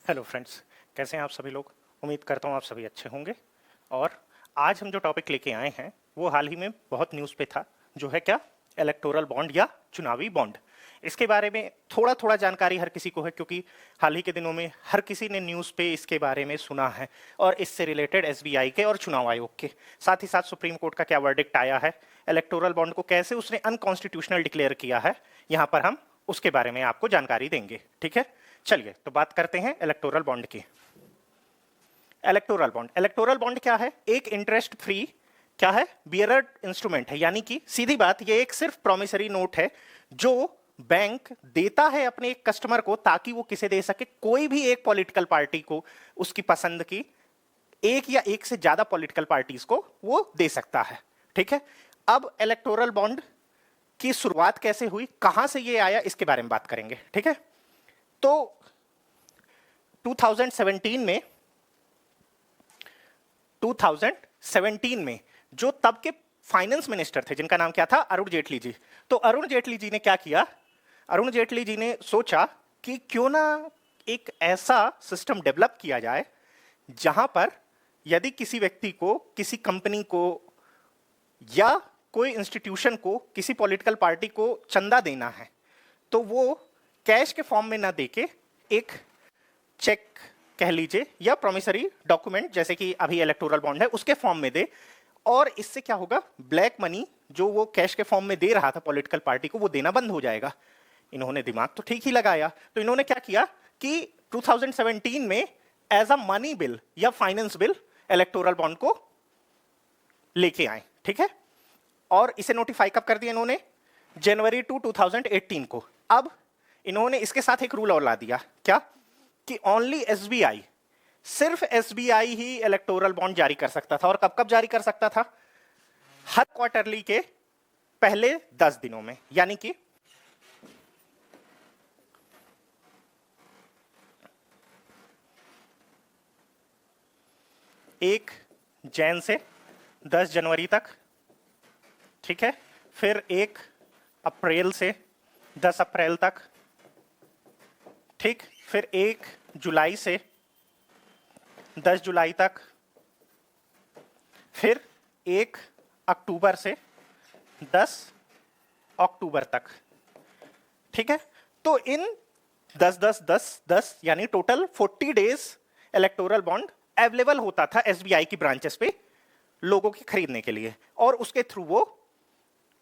Hello friends, कैसे हैं आप सभी लोग। उम्मीद करता हूँ आप सभी अच्छे होंगे। और आज हम जो टॉपिक लेके आए हैं वो हाल ही में बहुत न्यूज़ पे था, जो है क्या, इलेक्टोरल बॉन्ड या चुनावी बॉन्ड। इसके बारे में थोड़ा थोड़ा जानकारी हर किसी को है, क्योंकि हाल ही के दिनों में हर किसी ने न्यूज़ पे इसके बारे में सुना है, और इससे रिलेटेड एसबीआई के और चुनाव आयोग के साथ ही साथ सुप्रीम कोर्ट का क्या वर्डिक्ट आया है, इलेक्टोरल बॉन्ड को कैसे उसने अनकॉन्स्टिट्यूशनल डिक्लेयर किया है, यहाँ पर हम उसके बारे में आपको जानकारी देंगे। ठीक है, चलिए तो बात करते हैं इलेक्टोरल बॉन्ड की। इलेक्टोरल बॉन्ड क्या है? एक इंटरेस्ट फ्री क्या है, बियरर इंस्ट्रूमेंट है। यानी कि सीधी बात, ये एक सिर्फ प्रोमिसरी नोट है जो बैंक देता है अपने एक कस्टमर को, ताकि वो किसे दे सके, कोई भी एक पॉलिटिकल पार्टी को, उसकी पसंद की एक या एक से ज्यादा पॉलिटिकल पार्टीज को वो दे सकता है। ठीक है, अब इलेक्टोरल बॉन्ड की शुरुआत कैसे हुई, कहां से ये आया, इसके बारे में बात करेंगे। ठीक है, तो 2017 में जो तब के फाइनेंस मिनिस्टर थे, जिनका नाम क्या था, अरुण जेटली जी। तो अरुण जेटली जी ने क्या किया, अरुण जेटली जी ने सोचा कि क्यों ना एक ऐसा सिस्टम डेवलप किया जाए जहां पर यदि किसी व्यक्ति को, किसी कंपनी को या कोई इंस्टीट्यूशन को, किसी पॉलिटिकल पार्टी को चंदा देना है, तो वो कैश के फॉर्म में ना देके एक चेक कह लीजिए या प्रोमिसरी डॉक्यूमेंट, जैसे कि अभी इलेक्टोरल बॉन्ड है, उसके फॉर्म में दे। और इससे क्या होगा, ब्लैक मनी जो वो कैश के फॉर्म में दे रहा था पॉलिटिकल पार्टी को, वो देना बंद हो जाएगा। इन्होंने दिमाग तो ठीक ही लगाया, तो इन्होंने क्या किया कि 2017 में एज अ मनी बिल या फाइनेंस बिल इलेक्टोरल बॉन्ड को लेके आए। ठीक है, और इसे नोटिफाई कब कर दिया इन्होंने, जनवरी 2018 को। अब इन्होंने इसके साथ एक रूल और ला दिया, क्या, कि ओनली एसबीआई, सिर्फ एसबीआई ही इलेक्टोरल बॉन्ड जारी कर सकता था। और कब कब जारी कर सकता था, हर क्वार्टरली के पहले 10 दिनों में। यानी कि एक जैन से 10 जनवरी तक, ठीक है, फिर 1 अप्रैल से 10 अप्रैल तक, ठीक, फिर 1 जुलाई से 10 जुलाई तक, फिर 1 अक्टूबर से 10 अक्टूबर तक। ठीक है, तो इन 10 10 10 10 यानी total 40 days electoral bond available होता था एसबीआई की ब्रांचेस पे लोगों की खरीदने के लिए, और उसके थ्रू वो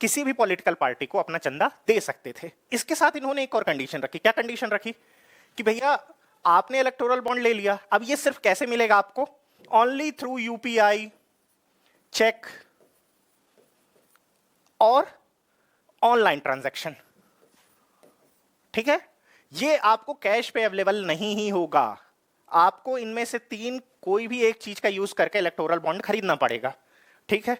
किसी भी पॉलिटिकल पार्टी को अपना चंदा दे सकते थे। इसके साथ इन्होंने एक और कंडीशन रखी। क्या कंडीशन रखी, कि भैया आपने इलेक्टोरल बॉन्ड ले लिया, अब ये सिर्फ कैसे मिलेगा आपको, ओनली थ्रू यूपीआई, चेक और ऑनलाइन ट्रांजैक्शन। ठीक है, ये आपको कैश पे अवेलेबल नहीं ही होगा, आपको इनमें से 3 कोई भी एक चीज का यूज करके इलेक्टोरल बॉन्ड खरीदना पड़ेगा। ठीक है,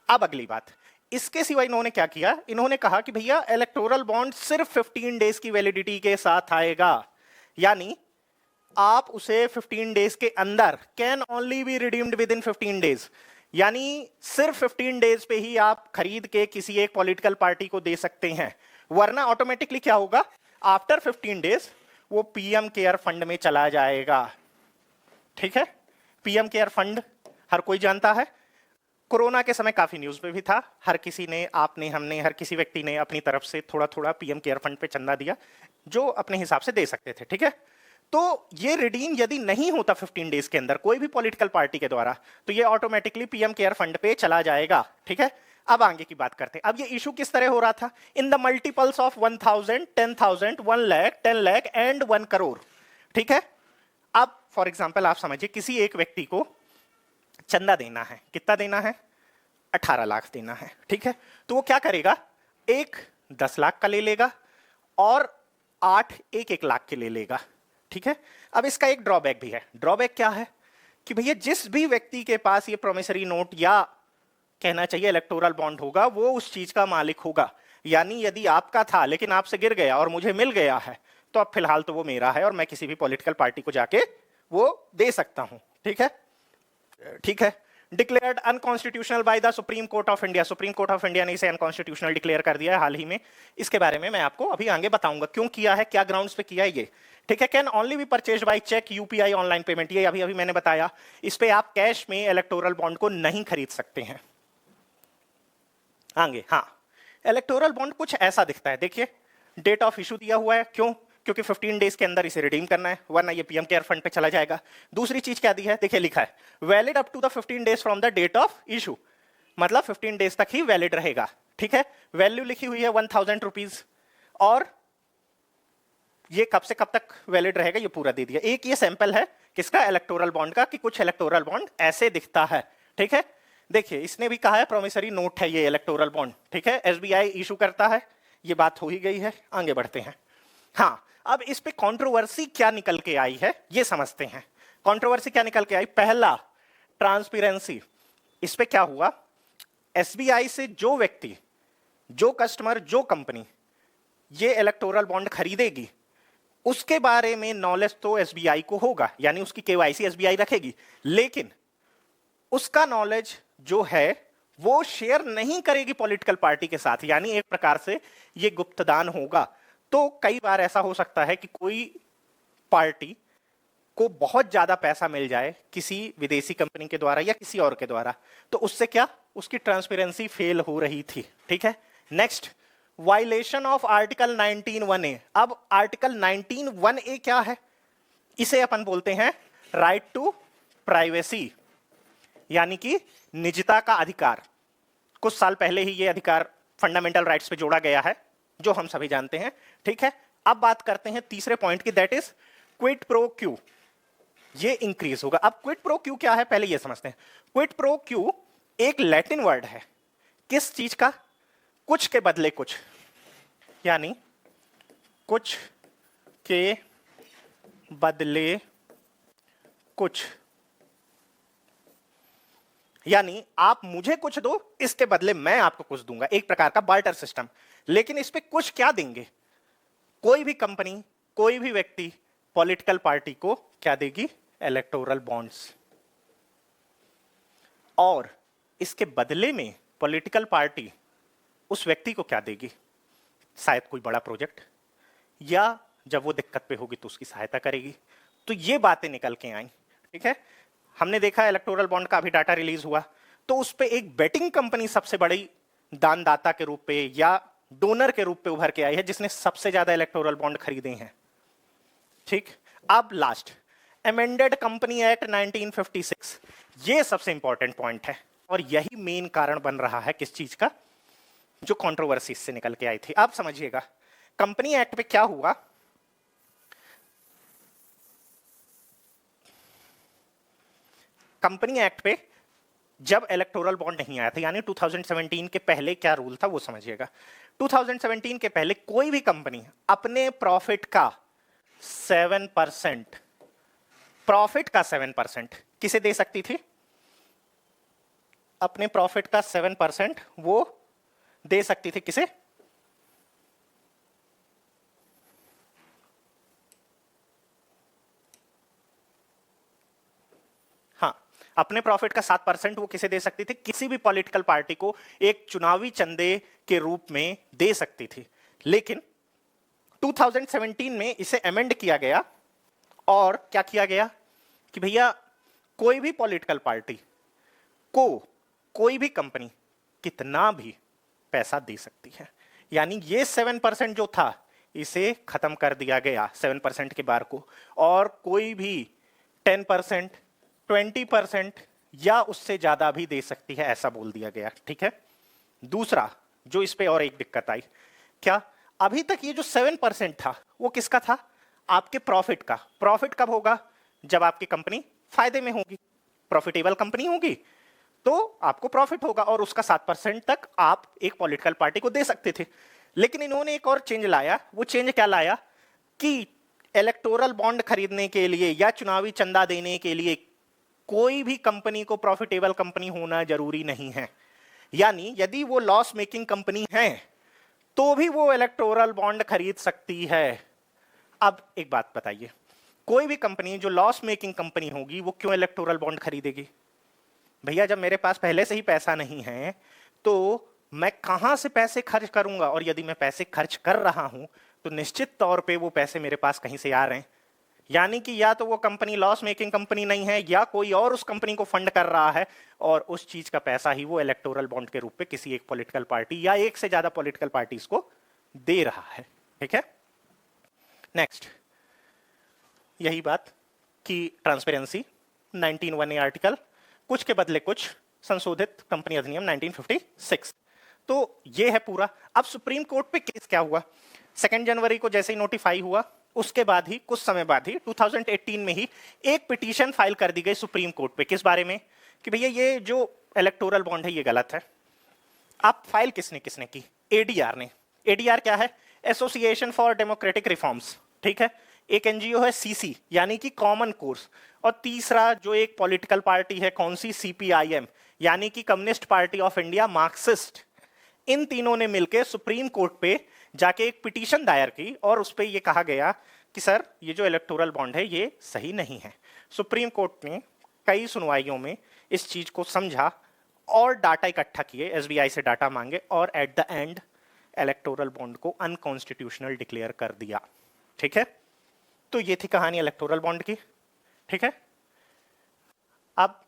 अब अगली बात, इसके सिवा इन्होंने क्या किया, इन्होंने कहा कि भैया इलेक्टोरल बॉन्ड सिर्फ 15 डेज की वैलिडिटी के साथ आएगा। यानी आप उसे 15 डेज के अंदर, can only be redeemed with in 15 days, यानी सिर्फ 15 डेज पे ही आप खरीद के किसी एक पॉलिटिकल पार्टी को दे सकते हैं। वरना ऑटोमेटिकली क्या होगा, आफ्टर 15 डेज वो पीएम केयर फंड में चला जाएगा। ठीक है, पीएम केयर फंड हर कोई जानता है, कोरोना के समय काफी न्यूज पे भी था, हर किसी ने, आपने, हमने, हर किसी व्यक्ति ने अपनी तरफ से थोड़ा थोड़ा पीएम केयर फंड पे चंदा दिया, जो अपने हिसाब से दे सकते थे। ठीक है, तो ये रिडीम यदि नहीं होता 15 डेज के अंदर कोई भी पॉलिटिकल पार्टी के द्वारा, तो ये ऑटोमेटिकली पीएम केयर फंड पे चला जाएगा। ठीक है, अब आगे की बात करते हैं। अब ये इशू किस तरह हो रहा था, in the multiples of 1000, 10,000, 1 lakh, 10 lakh and 1 crore. ठीक है, अब फॉर एग्जाम्पल आप समझिए किसी एक व्यक्ति को चंदा देना है, कितना देना है, 18 लाख देना है। ठीक है, तो वो क्या करेगा, एक 10 लाख का ले लेगा और 8 1 लाख के ले लेगा। ठीक है, अब इसका एक ड्रॉबैक भी है। ड्रॉबैक क्या है, कि भैया जिस भी व्यक्ति के पास ये प्रोमिसरी नोट या कहना चाहिए इलेक्टोरल बॉन्ड होगा, वो उस चीज का मालिक होगा। यानी यदि आपका था लेकिन आपसे गिर गया और मुझे मिल गया है, तो अब फिलहाल तो वो मेरा है और मैं किसी भी पॉलिटिकल पार्टी को जाके वो दे सकता हूं। ठीक है, ठीक है, declared unconstitutional by the supreme court of India. Supreme court of India ने इसे अनकॉन्स्टिट्यूशनल डिक्लेयर कर दिया है हाल ही में। इसके बारे में मैं आपको अभी आगे बताऊंगा क्यों किया है, क्या ग्राउंड्स पे किया है ये, ठीक है। Can only be purchase by cheque, UPI, online payment, ये अभी अभी मैंने बताया। इस पे आप कैश में इलेक्टोरल बॉन्ड को नहीं खरीद सकते हैं। आगे, हाँ, इलेक्टोरल बॉन्ड कुछ ऐसा दिखता है, देखिए डेट ऑफ इशू दिया हुआ है, क्यों? क्योंकि 15 डेज के अंदर इसे रिडीम करना है, वरना ये पीएम केयर फंड पे चला जाएगा। दूसरी चीज क्या दी है, देखिए लिखा है valid up to the 15 days from the date of issue, मतलब 15 डेज तक ही वैलिड रहेगा, ठीक है। वैल्यू लिखी हुई है 1000 रुपीज, और ये कब से कब तक वैलिड रहेगा ये पूरा दे दिया। एक ये सैंपल है किसका, इलेक्टोरल बॉन्ड का, कि कुछ इलेक्टोरल बॉन्ड ऐसे दिखता है, ठीक है। देखिए इसने भी कहा है प्रोमिसरी नोट है ये इलेक्टोरल बॉन्ड, ठीक है, एसबीआई इशू करता है, ये बात हो ही गई है। आगे बढ़ते हैं। हाँ, अब इस पे कंट्रोवर्सी क्या निकल के आई है ये समझते हैं। कंट्रोवर्सी क्या निकल के आई, पहला ट्रांसपेरेंसी। इस पे क्या हुआ, एसबीआई से जो व्यक्ति, जो कस्टमर, जो कंपनी ये इलेक्टोरल बॉन्ड खरीदेगी उसके बारे में नॉलेज तो एसबीआई को होगा, यानी उसकी केवाईसी एसबीआई रखेगी, लेकिन उसका नॉलेज जो है वो शेयर नहीं करेगी पॉलिटिकल पार्टी के साथ, यानी एक प्रकार से ये गुप्तदान होगा। तो कई बार ऐसा हो सकता है कि कोई पार्टी को बहुत ज्यादा पैसा मिल जाए किसी विदेशी कंपनी के द्वारा या किसी और के द्वारा, तो उससे क्या, उसकी ट्रांसपेरेंसी फेल हो रही थी, ठीक है। Next, violation of article 19(1)(a। अब आर्टिकल 19(1)(a) क्या है, इसे अपन बोलते हैं राइट टू प्राइवेसी, यानी कि निजता का अधिकार। कुछ साल पहले ही ये अधिकार फंडामेंटल राइट्स पे जोड़ा गया है, जो हम सभी जानते हैं, ठीक है। अब बात करते हैं तीसरे पॉइंट की, that is quid pro Q. ये इंक्रीज होगा। अब क्विड प्रो क्यू क्या है पहले ये समझते हैं। क्विड प्रो क्यू एक लैटिन वर्ड है, किस चीज का, कुछ के बदले कुछ, यानी कुछ के बदले कुछ, यानी आप मुझे कुछ दो, इसके बदले मैं आपको कुछ दूंगा, एक प्रकार का बार्टर सिस्टम। लेकिन इस पे कुछ क्या देंगे, कोई भी कंपनी, कोई भी व्यक्ति पॉलिटिकल पार्टी को क्या देगी, इलेक्टोरल बॉन्ड्स, और इसके बदले में पॉलिटिकल पार्टी उस व्यक्ति को क्या देगी, शायद कोई बड़ा प्रोजेक्ट, या जब वो दिक्कत पे होगी तो उसकी सहायता करेगी। तो ये बातें निकल के आई, ठीक है। हमने देखा इलेक्टोरल बॉन्ड का अभी डाटा रिलीज हुआ, तो उस पे एक बेटिंग कंपनी सबसे बड़ी दानदाता के रूप पे या डोनर के रूप पे उभर के आई है, जिसने सबसे ज्यादा इलेक्टोरल बॉन्ड खरीदे हैं, ठीक। अब लास्ट, अमेंडेड कंपनी एक्ट 1956, ये सबसे इंपॉर्टेंट पॉइंट है और यही मेन कारण बन रहा है किस चीज का, जो कंट्रोवर्सी से निकल के आई थी। आप समझिएगा, कंपनी एक्ट पे क्या हुआ, कंपनी एक्ट पे जब इलेक्टोरल बॉन्ड नहीं आया था, यानी 2017 के पहले क्या रूल था वो समझिएगा। 2017 के पहले कोई भी कंपनी अपने प्रॉफिट का 7%, प्रॉफिट का 7% किसे दे सकती थी, अपने प्रॉफिट का 7% वो दे सकती थी किसे, अपने प्रॉफिट का 7% वो किसे दे सकती थी, किसी भी पॉलिटिकल पार्टी को एक चुनावी चंदे के रूप में दे सकती थी। लेकिन 2017 में इसे अमेंड किया गया और क्या किया गया कि भैया कोई भी पॉलिटिकल पार्टी को कोई भी कंपनी कितना भी पैसा दे सकती है, यानी ये 7% जो था इसे खत्म कर दिया गया 7% के बार को, और कोई भी 10%, 20% या उससे ज्यादा भी दे सकती है, ऐसा बोल दिया गया, ठीक है। दूसरा जो इस पे और एक दिक्कत आई, क्या, अभी तक ये जो 7% था वो किसका था, आपके प्रॉफिट का। प्रॉफिट कब होगा, जब आपकी कंपनी फायदे में होगी, प्रॉफिटेबल कंपनी होगी तो आपको प्रॉफिट होगा, और उसका 7% तक आप एक पॉलिटिकल पार्टी को दे सकते थे। लेकिन इन्होंने एक और चेंज लाया, वो चेंज क्या लाया कि इलेक्टोरल बॉन्ड खरीदने के लिए या चुनावी चंदा देने के लिए कोई भी कंपनी को प्रॉफिटेबल कंपनी होना जरूरी नहीं है, यानी यदि वो लॉस मेकिंग कंपनी है तो भी वो इलेक्टोरल बॉन्ड खरीद सकती है। अब एक बात बताइए, कोई भी कंपनी जो लॉस मेकिंग कंपनी होगी वो क्यों इलेक्टोरल बॉन्ड खरीदेगी, भैया जब मेरे पास पहले से ही पैसा नहीं है तो मैं कहां से पैसे खर्च करूंगा, और यदि मैं पैसे खर्च कर रहा हूं तो निश्चित तौर पे वो पैसे मेरे पास कहीं से आ रहे हैं, यानी कि या तो वो कंपनी लॉस मेकिंग कंपनी नहीं है या कोई और उस कंपनी को फंड कर रहा है, और उस चीज का पैसा ही वो इलेक्टोरल बॉन्ड के रूप में किसी एक पॉलिटिकल पार्टी या एक से ज्यादा पॉलिटिकल पार्टीज को दे रहा है। ठीक है, नेक्स्ट यही बात कि ट्रांसपेरेंसी 19(1) आर्टिकल, कुछ के बदले कुछ, संशोधित कंपनी अधिनियम 1956। तो ये है पूरा। अब सुप्रीम कोर्ट पे केस क्या हुआ, 2 जनवरी को जैसे ही नोटिफाई हुआ उसके बाद ही कुछ समय बाद ही 2018 में ही एक पिटीशन फाइल कर दी गई सुप्रीम कोर्ट पे, किस बारे में कि भैया ये जो इलेक्टोरल बॉन्ड है ये गलत है। अब फाइल किसने किसने की, एडीआर ने। एडीआर क्या है, एसोसिएशन फॉर डेमोक्रेटिक रिफॉर्म्स। ठीक है, एक एनजीओ है सीसी यानी कि कॉमन कोर्स, और तीसरा जो एक पॉलिटिकल पार्टी है कौन सी, सीपीआईएम यानी कि communist party of India Marxist. इन तीनों ने मिलकर सुप्रीम कोर्ट पे जाके एक पिटीशन दायर की और उस पे ये कहा गया कि सर ये जो इलेक्टोरल बॉन्ड है ये सही नहीं है। सुप्रीम कोर्ट ने कई सुनवाइयों में इस चीज को समझा और डाटा इकट्ठा किए, एसबीआई से डाटा मांगे, और at the end electoral bond को अनकॉन्स्टिट्यूशनल डिक्लेयर कर दिया। ठीक है, तो ये थी कहानी इलेक्टोरल बॉन्ड की। ठीक है, अब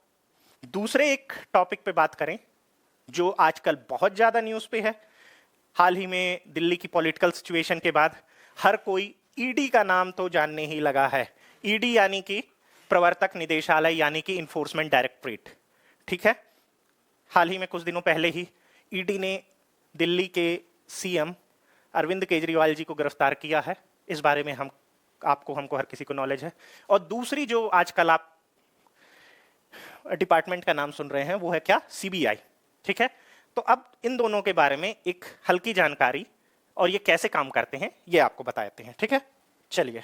दूसरे एक टॉपिक पे बात करें जो आजकल बहुत ज्यादा न्यूज पे है। हाल ही में दिल्ली की पॉलिटिकल सिचुएशन के बाद हर कोई ईडी का नाम तो जानने ही लगा है। ईडी यानी कि प्रवर्तक निदेशालय यानी कि इन्फोर्समेंट डायरेक्टरेट। ठीक है, हाल ही में कुछ दिनों पहले ही ईडी ने दिल्ली के सीएम अरविंद केजरीवाल जी को गिरफ्तार किया है। इस बारे में हमको हर किसी को नॉलेज है। और दूसरी जो आजकल आप डिपार्टमेंट का नाम सुन रहे हैं वो है क्या, सीबीआई। ठीक है, तो अब इन दोनों के बारे में एक हल्की जानकारी और ये कैसे काम करते हैं ये आपको बताते हैं। ठीक है, चलिए।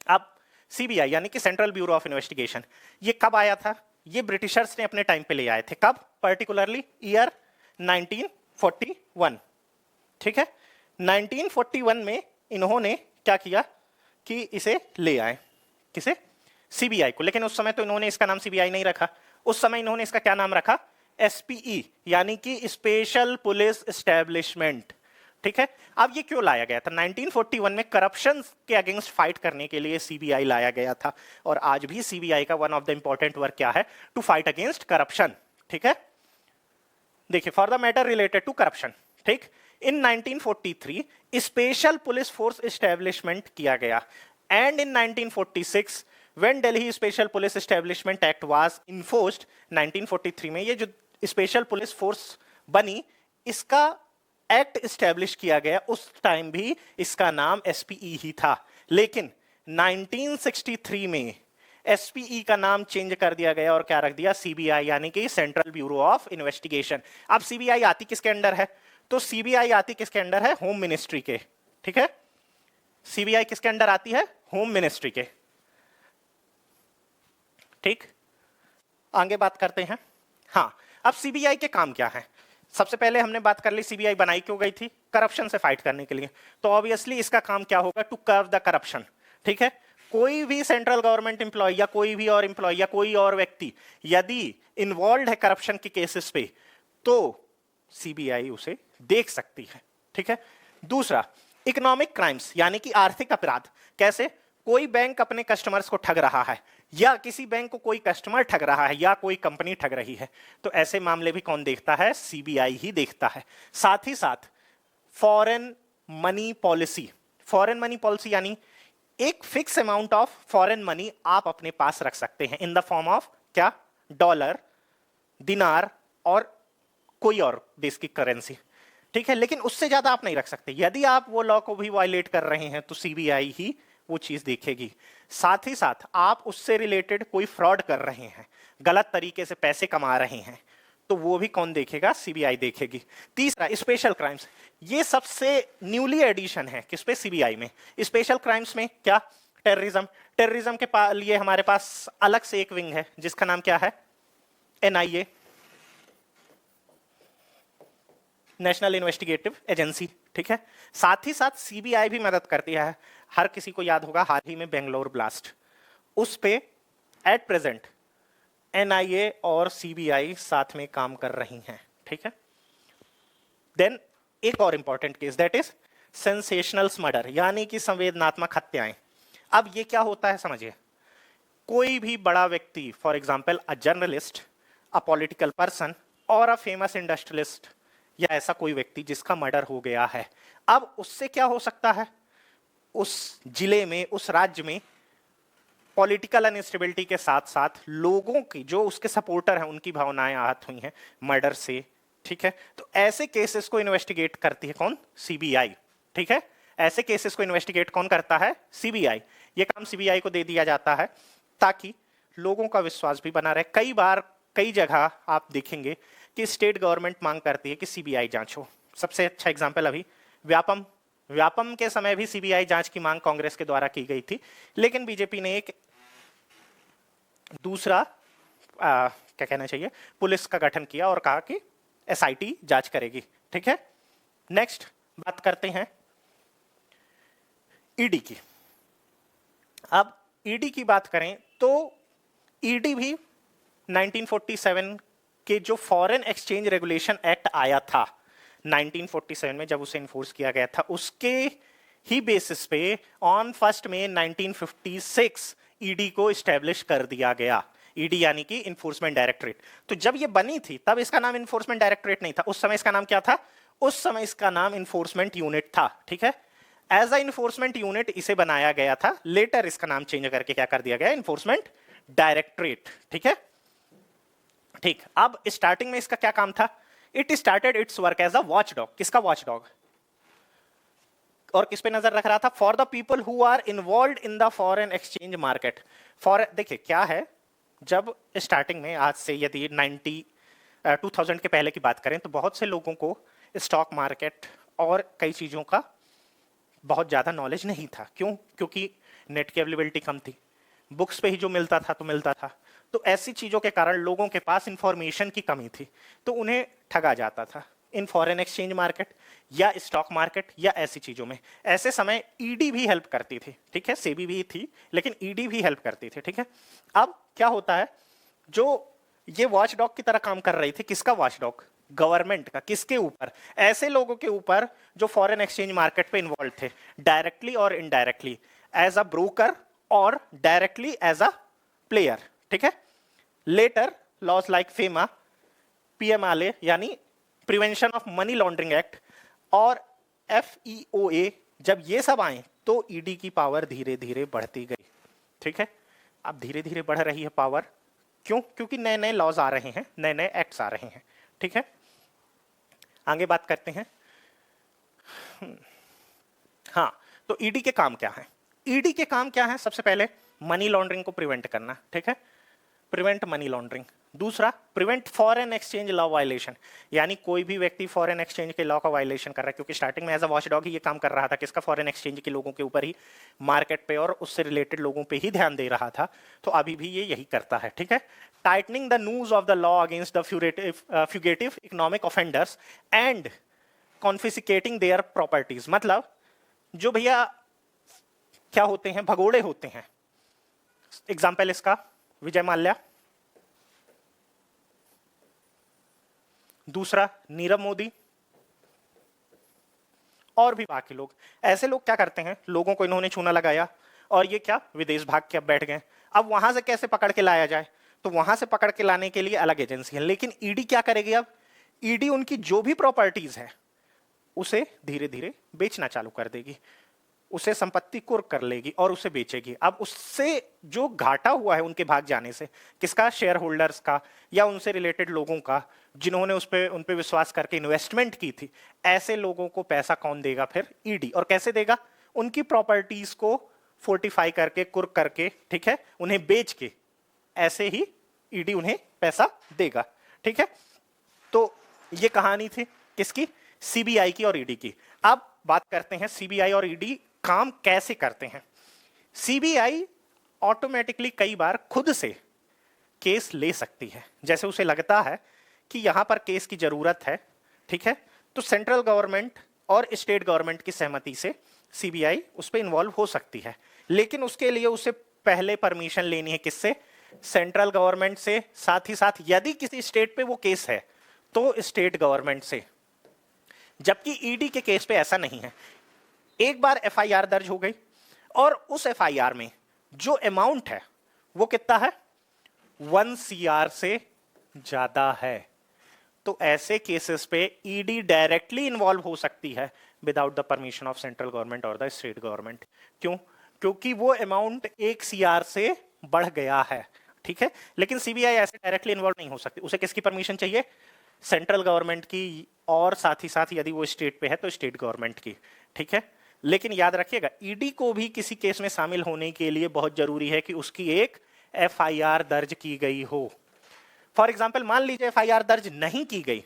अब सीबीआई यानी कि सेंट्रल ब्यूरो ऑफ इन्वेस्टिगेशन, ये कब आया था, ये ब्रिटिशर्स ने अपने टाइम पे ले आए थे। कब, पर्टिकुलरली ईयर 1941। ठीक है, 1941 में इन्होंने क्या किया कि इसे ले आए, किसे, सीबीआई को। लेकिन उस समय तो इन्होंने इसका नाम सीबीआई नहीं रखा, उस समय इन्होंने इसका क्या नाम रखा, एसपीई यानी कि स्पेशल पुलिस एस्टेब्लिशमेंट। ठीक है, अब ये क्यों लाया गया था, 1941 में करप्शन के अगेंस्ट फाइट करने के लिए सीबीआई लाया गया था, और आज भी सीबीआई का one of the important work क्या है, टू फाइट अगेंस्ट करप्शन। ठीक है, देखिए, for the matter related to corruption. ठीक, in 1943 special police force establishment किया गया, and in 1946 when Delhi Special Police Establishment Act was enforced 1943 में ये जो स्पेशल पुलिस फोर्स बनी, इसका एक्ट एस्टेब्लिश किया गया, उस टाइम भी इसका नाम एसपीई ही था। लेकिन 1963 में एसपीई का नाम चेंज कर दिया गया और क्या रख दिया, सीबीआई यानी कि सेंट्रल ब्यूरो ऑफ इन्वेस्टिगेशन। अब सीबीआई आती किसके अंडर है, तो सीबीआई आती किसके अंडर है, होम मिनिस्ट्री के। ठीक है, सीबीआई किसके अंडर आती है, होम मिनिस्ट्री के। ठीक, आगे बात करते हैं। हाँ, अब सीबीआई के काम क्या है, सबसे पहले हमने बात कर ली सीबीआई बनाई क्यों गई थी, करप्शन से फाइट करने के लिए। तो ऑब्वियसली इसका काम क्या होगा, टू कर्व द करप्शन। ठीक है, कोई भी सेंट्रल गवर्नमेंट एम्प्लॉय या कोई भी और एम्प्लॉय या कोई और व्यक्ति यदि इन्वॉल्व है करप्शन के केसेस पे तो सीबीआई उसे देख सकती है। ठीक है, दूसरा इकोनॉमिक क्राइम्स यानी कि आर्थिक अपराध। कैसे, कोई बैंक अपने कस्टमर्स को ठग रहा है, या किसी बैंक को कोई कस्टमर ठग रहा है, या कोई कंपनी ठग रही है, तो ऐसे मामले भी कौन देखता है, सीबीआई ही देखता है। साथ ही साथ foreign money policy, foreign money policy यानी एक fix amount of foreign money आप अपने पास रख सकते हैं इन द फॉर्म ऑफ क्या, डॉलर, दिनार और कोई और देश की करेंसी। ठीक है, लेकिन उससे ज्यादा आप नहीं रख सकते। यदि आप वो लॉ को भी वायलेट कर रहे हैं तो सीबीआई ही वो चीज देखेगी। साथ ही साथ आप उससे रिलेटेड कोई फ्रॉड कर रहे हैं, गलत तरीके से पैसे कमा रहे हैं, तो वो भी कौन देखेगा, सीबीआई देखेगी। तीसरा स्पेशल क्राइम्स, ये सबसे न्यूली एडिशन है किस पे, सीबीआई में। स्पेशल क्राइम्स में क्या, टेररिज्म। टेररिज्म के लिए हमारे पास अलग से एक विंग है जिसका नाम क्या है, एनआईए, नेशनल इन्वेस्टिगेटिव एजेंसी। ठीक है, साथ ही साथ सीबीआई भी मदद करती है। हर किसी को याद होगा हाल ही में बेंगलोर ब्लास्ट, उस पे एट प्रेजेंट एनआईए और सीबीआई साथ में काम कर रही हैं, ठीक है। देन एक और important case, that is sensational murder, यानी कि संवेदनात्मक हत्याएं। अब ये क्या होता है समझिए, कोई भी बड़ा व्यक्ति, for example a journalist, a political person और अ फेमस इंडस्ट्रियलिस्ट, या ऐसा कोई व्यक्ति जिसका मर्डर हो गया है, अब उससे क्या हो सकता है, उस जिले में, उस राज्य में पॉलिटिकल अनस्टेबिलिटी के साथ साथ लोगों की, जो उसके सपोर्टर हैं, उनकी भावनाएं आहत हुई हैं मर्डर से, ठीक है। तो ऐसे केसेस को इन्वेस्टिगेट करती है कौन, सीबीआई, ठीक है। ऐसे केसेस को इन्वेस्टिगेट कौन करता है, सीबीआई। ये काम सीबीआई को दे दिया जाता है ताकि लोगों का विश्वास भी बना रहे। कई बार कई जगह आप देखेंगे कि स्टेट गवर्नमेंट मांग करती है कि सीबीआई जांच हो। सबसे अच्छा एग्जांपल अभी व्यापम, व्यापम के समय भी सीबीआई जांच की मांग कांग्रेस के द्वारा की गई थी, लेकिन बीजेपी ने एक दूसरा क्या कहना चाहिए, पुलिस का गठन किया और कहा कि एसआईटी जांच करेगी, ठीक है। नेक्स्ट बात करते हैं ईडी की। अब ईडी की बात करें तो ईडी भी 1947 के जो फॉरेन एक्सचेंज रेगुलेशन एक्ट आया था 1947 में, जब उसे इन्फोर्स किया गया था, उसके ही बेसिस पे ऑन 1 मई 1956 ईडी को इस्टेब्लिश कर दिया गया। ईडी यानी कि इन्फोर्समेंट डायरेक्टरेट। तो जब ये बनी थी तब इसका नाम इन्फोर्समेंट डायरेक्टरेट नहीं था, उस समय इसका नाम क्या था, उस समय इसका नाम इन्फोर्समेंट यूनिट था, ठीक है। एज अ इन्फोर्समेंट यूनिट इसे बनाया गया था, लेटर इसका नाम चेंज करके क्या कर दिया गया, इन्फोर्समेंट डायरेक्टरेट, ठीक है। ठीक, अब स्टार्टिंग में इसका क्या काम था, it started its work as a watchdog. किसका वॉचडॉग, और किस पे नजर रख रहा था, for the people who are involve in the foreign exchange market. For देखिए क्या है, जब स्टार्टिंग में, आज से यदि 2000 के पहले की बात करें तो बहुत से लोगों को स्टॉक मार्केट और कई चीजों का बहुत ज्यादा नॉलेज नहीं था। क्यों, क्योंकि नेट की अवेलेबिलिटी कम थी, बुक्स पे ही जो मिलता था तो मिलता था। तो ऐसी चीजों के कारण लोगों के पास इंफॉर्मेशन की कमी थी, तो उन्हें ठगा जाता था इन फॉरेन एक्सचेंज मार्केट या स्टॉक मार्केट या ऐसी चीजों में। ऐसे समय ईडी भी हेल्प करती थी, ठीक है, सेबी भी थी लेकिन ईडी भी हेल्प करती थी, ठीक है। अब क्या होता है, जो ये वॉचडॉग की तरह काम कर रही थी, किसका वॉचडॉग, गवर्नमेंट का। किसके ऊपर, ऐसे लोगों के ऊपर जो फॉरेन एक्सचेंज मार्केट पे इन्वॉल्व थे, डायरेक्टली और इनडायरेक्टली, एज अ ब्रोकर और डायरेक्टली एज अ प्लेयर, ठीक है। Later laws like FEMA, PMLA यानी prevention of money laundering act और एफईओए, जब ये सब आए तो ईडी की पावर धीरे धीरे बढ़ती गई, ठीक है। अब धीरे धीरे बढ़ रही है पावर, क्यों, क्योंकि नए नए लॉज आ रहे हैं, नए नए एक्ट्स आ रहे हैं, ठीक है। आगे बात करते हैं। हाँ, तो ईडी के काम क्या है, ईडी के काम क्या है, सबसे पहले मनी लॉन्ड्रिंग को प्रिवेंट करना, ठीक है, प्रिवेंट मनी लॉन्ड्रिंग। दूसरा, prevent foreign exchange law violation, यानी कोई भी व्यक्ति फॉरेन एक्सचेंज के लॉ का वायलेशन कर रहा है, क्योंकि स्टार्टिंग में एज अ वॉचडॉग ही ये काम कर रहा था, किसका, फॉरेन एक्सचेंज के लोगों के ऊपर ही, मार्केट पे और उससे रिलेटेड लोगों पे ही ध्यान दे रहा था, तो अभी भी ये यही करता है, ठीक है। Tightening the noose of the law against the fugitive economic offenders and confiscating their properties. मतलब जो भैया क्या होते हैं, भगोड़े होते हैं। एग्जाम्पल इसका विजय माल्या, दूसरा नीरव मोदी, और भी बाकी लोग। ऐसे लोग क्या करते हैं, लोगों को इन्होंने चूना लगाया और ये क्या, विदेश भाग के अब बैठ गए। अब वहां से कैसे पकड़ के लाया जाए, तो वहां से पकड़ के लाने के लिए अलग एजेंसी है, लेकिन ईडी क्या करेगी, अब ईडी उनकी जो भी प्रॉपर्टीज है उसे धीरे धीरे बेचना चालू कर देगी, उसे संपत्ति कुर्क कर लेगी और उसे बेचेगी। अब उससे जो घाटा हुआ है उनके भाग जाने से, किसका, शेयर होल्डर्स का या उनसे रिलेटेड लोगों का, जिन्होंने उन पे विश्वास करके इन्वेस्टमेंट की थी, ऐसे लोगों को पैसा कौन देगा फिर, ईडी। और कैसे देगा, उनकी प्रॉपर्टीज को फोर्टिफाई करके, कुर्क करके, ठीक है, उन्हें बेच के, ऐसे ही ईडी उन्हें पैसा देगा, ठीक है। तो ये कहानी थी किसकी, सीबीआई की और ईडी की। अब बात करते हैं सीबीआई और ईडी काम कैसे करते हैं। सीबीआई ऑटोमेटिकली कई बार खुद से केस ले सकती है, जैसे उसे लगता है कि यहां पर केस की जरूरत है, ठीक है, तो सेंट्रल गवर्नमेंट और स्टेट गवर्नमेंट की सहमति से सीबीआई उस पर इन्वॉल्व हो सकती है, लेकिन उसके लिए उसे पहले परमिशन लेनी है, किससे, सेंट्रल गवर्नमेंट से, साथ ही साथ यदि किसी स्टेट पे वो केस है तो स्टेट गवर्नमेंट से। जबकि ईडी के केस पे ऐसा नहीं है। एक बार एफआईआर दर्ज हो गई और उस एफआईआर में जो अमाउंट है वो कितना है, 1 CR से ज्यादा है, तो ऐसे केसेस पे ईडी डायरेक्टली इन्वॉल्व हो सकती है without the permission of central government और द स्टेट गवर्नमेंट। क्यों? क्योंकि वो अमाउंट 1 CR से बढ़ गया है, ठीक है। लेकिन सीबीआई ऐसे डायरेक्टली इन्वॉल्व नहीं हो सकती, उसे किसकी परमिशन चाहिए, सेंट्रल गवर्नमेंट की, और साथ ही साथ यदि वो स्टेट पे है तो स्टेट गवर्नमेंट की, ठीक है। लेकिन याद रखिएगा, ईडी को भी किसी केस में शामिल होने के लिए बहुत जरूरी है कि उसकी एक एफआईआर दर्ज की गई हो। फॉर एग्जाम्पल मान लीजिए एफआईआर दर्ज नहीं की गई,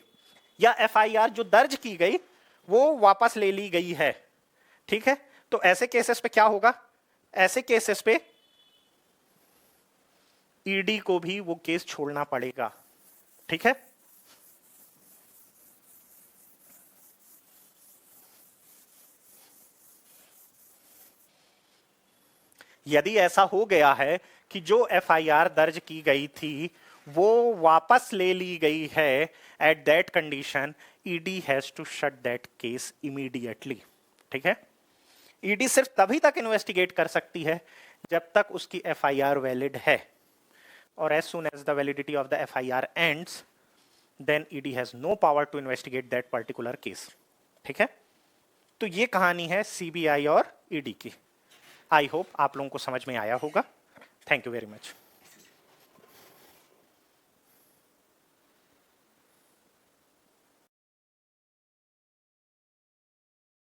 या एफआईआर जो दर्ज की गई वो वापस ले ली गई है, ठीक है, तो ऐसे केसेस पे क्या होगा, ऐसे केसेस पे ईडी को भी वो केस छोड़ना पड़ेगा, ठीक है। यदि ऐसा हो गया है कि जो एफआईआर दर्ज की गई थी वो वापस ले ली गई है, at that condition ED has to shut that case immediately, ठीक है। ईडी सिर्फ तभी तक इन्वेस्टिगेट कर सकती है जब तक उसकी एफआईआर वैलिड है, और as soon as the validity of the FIR ends then ED has no power to investigate that particular case, ठीक है। तो ये कहानी है सीबीआई और ईडी की। आई होप आप लोगों को समझ में आया होगा। Thank you very much.